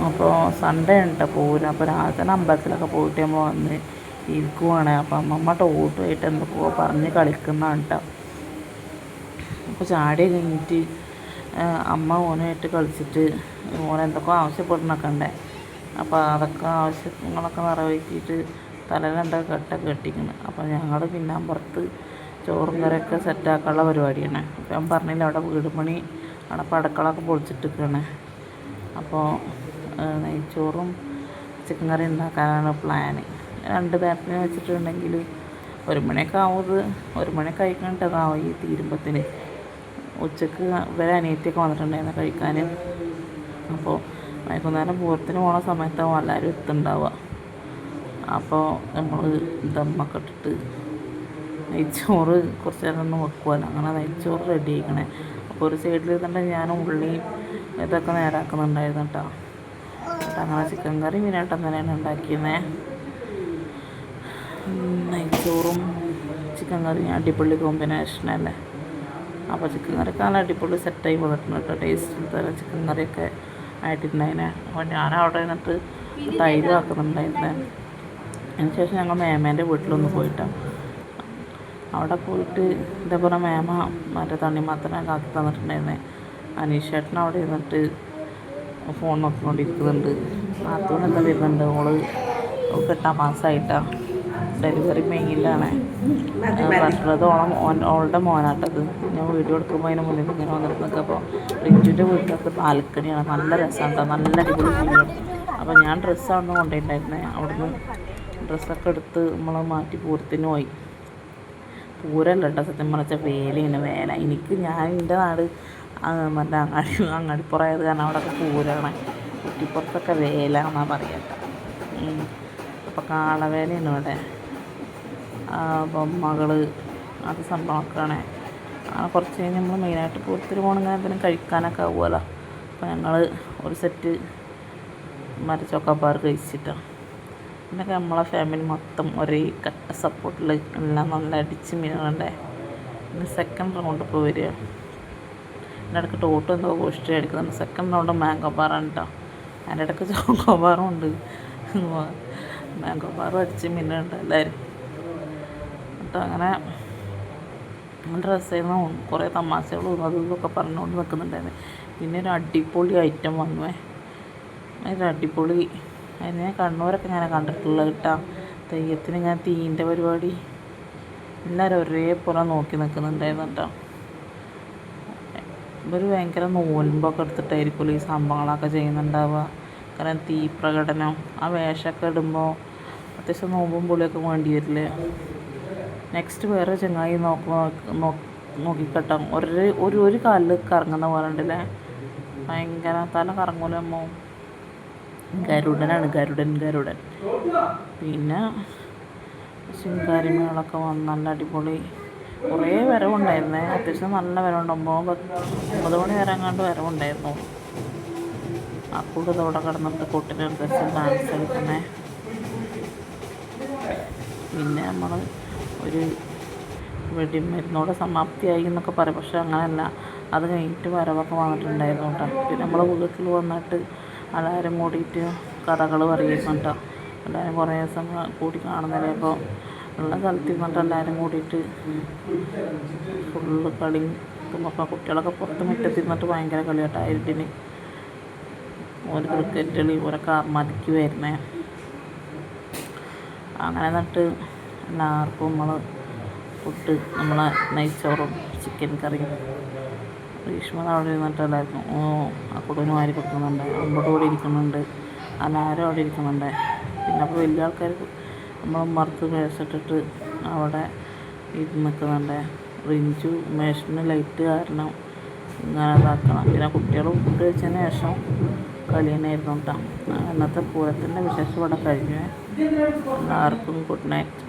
അപ്പോൾ സൺഡേ ഉണ്ട് പൂരം. അപ്പോൾ രാവിലെ തന്നെ അമ്പലത്തിലൊക്കെ പോയിട്ട് നമ്മൾ വന്ന് ഇരിക്കുവാണ്. അപ്പോൾ അമ്മമ്മ ടോട്ടുമായിട്ട് എന്തൊക്കെയോ പറഞ്ഞ് കളിക്കുന്നതാണ് കേട്ടോ. അപ്പോൾ ചാടി കഴിഞ്ഞിട്ട് അമ്മ ഓനുമായിട്ട് കളിച്ചിട്ട് ഓനെന്തൊക്കെ ആവശ്യപ്പെടുന്നൊക്കെ ഉണ്ടേ. അപ്പോൾ അതൊക്കെ ആവശ്യങ്ങളൊക്കെ നിറവേറ്റിയിട്ട് തലയിൽ എന്താ കെട്ടൊക്കെ കെട്ടിക്കുന്നത്. അപ്പോൾ ഞങ്ങൾ പിന്നെ പുറത്ത് ചോറും കറിയൊക്കെ സെറ്റാക്കാനുള്ള പരിപാടിയാണ്. അപ്പോൾ ഞാൻ പറഞ്ഞില്ല, അവിടെ വീട് പണി അവിടെ പടക്കളൊക്കെ പൊളിച്ചിട്ടിരിക്കുകയാണ്. അപ്പോൾ നെയ്ച്ചോറും ചിക്കൻ കറി ഉണ്ടാക്കാനാണ് പ്ലാന്. 2 നേരത്തിന് വെച്ചിട്ടുണ്ടെങ്കിൽ 1 മണിയൊക്കെ ആവുന്നത്, 1 മണിയൊക്കെ കഴിക്കണിട്ടതാവും ഈ തീരുമ്പത്തിന്. ഉച്ചക്ക് ഇവരെ അനിയത്തിയൊക്കെ വന്നിട്ടുണ്ടായിരുന്നു കഴിക്കാൻ. അപ്പോൾ വൈകുന്നേരം പൂരത്തിന് പോണ സമയത്താവും എല്ലാവരും എത്തുണ്ടാവുക. അപ്പോൾ നമ്മൾ ദമ്മൊക്കെ ഇട്ടിട്ട് നെയ്ച്ചോറ് കുറച്ച് നേരം ഒന്ന് വെക്കുമല്ലോ. അങ്ങനെ നെയ്ച്ചോറ് റെഡി ആയിക്കണേ. അപ്പോൾ ഒരു സൈഡിൽ ഇരുന്നിട്ട് ഞാൻ ഉള്ളിയും ഇതൊക്കെ നേരാക്കുന്നുണ്ടായിരുന്നു കേട്ടോ. എന്നിട്ട് അങ്ങനെ ചിക്കൻ കറി മീനായിട്ട് തന്നെയാണ് ഉണ്ടാക്കിയത്. നെയ്ച്ചോറും ചിക്കൻ കറി അടിപൊളി കോമ്പിനേഷനല്ലേ. അപ്പോൾ ചിക്കൻ കറിയൊക്കെ നല്ല അടിപൊളി സെറ്റായി വന്നിട്ടുണ്ട് കേട്ടോ. ടേസ്റ്റ് തരം ചിക്കൻ കറിയൊക്കെ ആയിട്ടുണ്ടായിനെ. അപ്പോൾ ഞാനവിടെ നിന്നിട്ട് തൈര് ആക്കുന്നുണ്ടായിരുന്നേ. അതിന് ശേഷം ഞങ്ങൾ മേമേൻ്റെ വീട്ടിലൊന്ന് പോയിട്ടാണ്. അവിടെ പോയിട്ട് ഇതേപോലെ മേമ മറ്റേ തണ്ണിമത്തനൊക്കെ ആക്കി തന്നിട്ടുണ്ടായിരുന്നേ. അനീഷേട്ടൻ അവിടെ ഇരുന്നിട്ട് ഫോൺ നോക്കിക്കൊണ്ടിരിക്കുന്നുണ്ട്. നാത്തൂൻ എന്താ വരുന്നുണ്ട്, ഓള് 8 മാസമായിട്ടാണ്. ഡെലിവറി മെയിലാണ് പറഞ്ഞത്. ഓളുടെ മോനാട്ടത്. ഞാൻ വീഡിയോ എടുക്കുമ്പോൾ അതിന് മുന്നിൽ ഇങ്ങനെ വന്നിരുന്നൊക്കെ. അപ്പോൾ റിഞ്ചുവിൻ്റെ വീട്ടിലൊക്കെ ബാൽക്കണിയാണ്. നല്ല രസമുണ്ടോ, നല്ല അടിപൊളി വീഡിയോ. അപ്പോൾ ഞാൻ ഡ്രസ്സാണ് കൊണ്ടുപോയിട്ടുണ്ടായിരുന്നേ. അവിടുന്ന് ഡ്രസ്സൊക്കെ എടുത്ത് നമ്മൾ മാറ്റി പൂരത്തിന് പോയി. പൂരമല്ല കേട്ടോ സത്യം പറഞ്ഞാൽ വേലയാണ് വേല. ഞാൻ എൻ്റെ നാട് മറ്റേ അങ്ങാടിപ്പുറമായത് കാരണം അവിടെയൊക്കെ പൂരമാണ്. കുറ്റിപ്പുറത്തൊക്കെ വേല എന്നാണ് പറയുക കേട്ടോ. അപ്പോൾ കാളവേലയാണ് ഇവിടെ. ബൊമ്മകൾ അത് സംഭവമൊക്കെയാണ്. കുറച്ച് കഴിഞ്ഞ് നമ്മൾ മെയിനായിട്ട് പൂരത്തിന് പോകണമെങ്കിൽ എന്തെങ്കിലും കഴിക്കാനൊക്കെ ആവുമല്ലോ. അപ്പോൾ ഞങ്ങൾ ഒരു സെറ്റ് മറ്റേ ചോക്കോബാർ കഴിച്ചിട്ടാണ്. പിന്നൊക്കെ നമ്മളെ ഫാമിലി മൊത്തം ഒരേ കട്ട സപ്പോർട്ടിൽ എല്ലാം നല്ല അടിച്ച് മീനുകളുടെ. പിന്നെ സെക്കൻഡ് റൗണ്ട് ഇപ്പോൾ വരിക. എൻ്റെ ഇടയ്ക്ക് ടോട്ട് എന്തോ കോഷ്ടി അടിക്കുന്നുണ്ട്. സെക്കൻഡ് റൗണ്ട് മാംഗോ ബാറാണ് കേട്ടോ. അതിൻ്റെ ഇടയ്ക്ക് ചോക്കോബാറും ഉണ്ട്, മാംഗോ ബാറും അടിച്ച് മീനുണ്ട് എല്ലാവരും കേട്ടോ. അങ്ങനെ നല്ല രസമായിരുന്നു. കുറേ തമാശകളും അതും ഇതൊക്കെ പറഞ്ഞുകൊണ്ട് നിൽക്കുന്നുണ്ടായിരുന്നു. പിന്നെ ഒരു അടിപൊളി ഐറ്റം വന്നുവേ. ഒരു അടിപൊളി അതിനെ കണ്ണൂരൊക്കെ ഞാൻ കണ്ടിട്ടുള്ളത് കേട്ടോ. തെയ്യത്തിന് ഞാൻ തീൻ്റെ പരിപാടി എല്ലാവരും ഒരേപോലെ നോക്കി നിൽക്കുന്നുണ്ടായിരുന്നു കേട്ടോ. ഇവർ ഭയങ്കര നോൽമ്പൊക്കെ എടുത്തിട്ടായിരിക്കുമല്ലോ ഈ സംഭവങ്ങളൊക്കെ ചെയ്യുന്നുണ്ടാവുക. കാരണം തീ പ്രകടനം ആ വേഷമൊക്കെ ഇടുമ്പോൾ അത്യാവശ്യം നോമ്പും പൊളിയൊക്കെ വേണ്ടി വരില്ലേ. നെക്സ്റ്റ് വേറെ ചങ്ങായി നോക്കിക്കട്ടോ. ഒരു കാലിൽ കറങ്ങുന്ന പോലെ ഉണ്ടല്ലേ. ഭയങ്കര തല കറങ്ങൂലമ്മോ. ഗരുഡനാണ്, ഗരുഡൻ. പിന്നെ ശിങ്കാരിമേളൊക്കെ വന്ന് നല്ല അടിപൊളി കുറേ വരവുണ്ടായിരുന്നേ. അത്യാവശ്യം നല്ല വരവുണ്ട്. 9 മണി വരെ എങ്ങാണ്ട് വരവുണ്ടായിരുന്നു. ആ കൂടുതലവിടെ കിടന്നിട്ട് കുട്ടിനനുസരിച്ച് ഡാൻസ് കളിക്കുന്നേ. പിന്നെ നമ്മൾ ഒരു വെടിമരുന്നോടെ സമാപ്തിയായി എന്നൊക്കെ പറയും. പക്ഷെ അങ്ങനെയല്ല, അത് കഴിഞ്ഞിട്ട് വരവൊക്കെ വന്നിട്ടുണ്ടായിരുന്നു കേട്ടോ. പിന്നെ നമ്മൾ വീട്ടിൽ വന്നിട്ട് എല്ലാവരും കൂടിയിട്ട് കഥകൾ പറയുന്നു കേട്ടോ. എല്ലാവരും കുറേ ദിവസം കൂടി കാണുന്നില്ല. അപ്പോൾ ഉള്ള സ്ഥലത്ത് ഇരുന്നിട്ട് എല്ലാവരും കൂടിയിട്ട് ഫുള്ള് കളി. അപ്പോൾ കുട്ടികളൊക്കെ പുറത്ത് മുറ്റത്തിരുന്നിട്ട് ഭയങ്കര കളി കേട്ടോ. ആയിരത്തിന് ഒരു ക്രിക്കറ്റ് കളി, ഓരോ കാർമാതിക്ക് വരുന്നേ. അങ്ങനെ എന്നിട്ട് എല്ലാവർക്കും ഫുഡ് നമ്മളെ നെയ്ച്ചോറും ചിക്കൻ കറിയും ഭീഷ്മത അവിടെ ഇരുന്നിട്ട് എല്ലാവർക്കും ആ കുടുംബം വാരി കൊടുക്കുന്നുണ്ട്. അമ്പത് കൂടി ഇരിക്കുന്നുണ്ട്, എല്ലാവരും അവിടെ ഇരിക്കുന്നുണ്ട്. പിന്നെ അപ്പോൾ വലിയ ആൾക്കാർക്ക് നമ്മൾ മറുത്ത് മേശിട്ടിട്ട് അവിടെ ഇരുന്ന് നിൽക്കുന്നുണ്ട്. റിഞ്ചു മേശിന് ലൈറ്റ് കാരണം ഇങ്ങനെ ഇതാക്കണം. പിന്നെ കുട്ടികൾ ഫുഡ് കഴിച്ചതിന് ശേഷം കളി തന്നെയായിരുന്നു കേട്ടോ. അന്നത്തെ പൂരത്തിൻ്റെ വിശേഷം ഇവിടെ കഴിഞ്ഞു. എല്ലാവർക്കും ഗുഡ് നൈറ്റ്.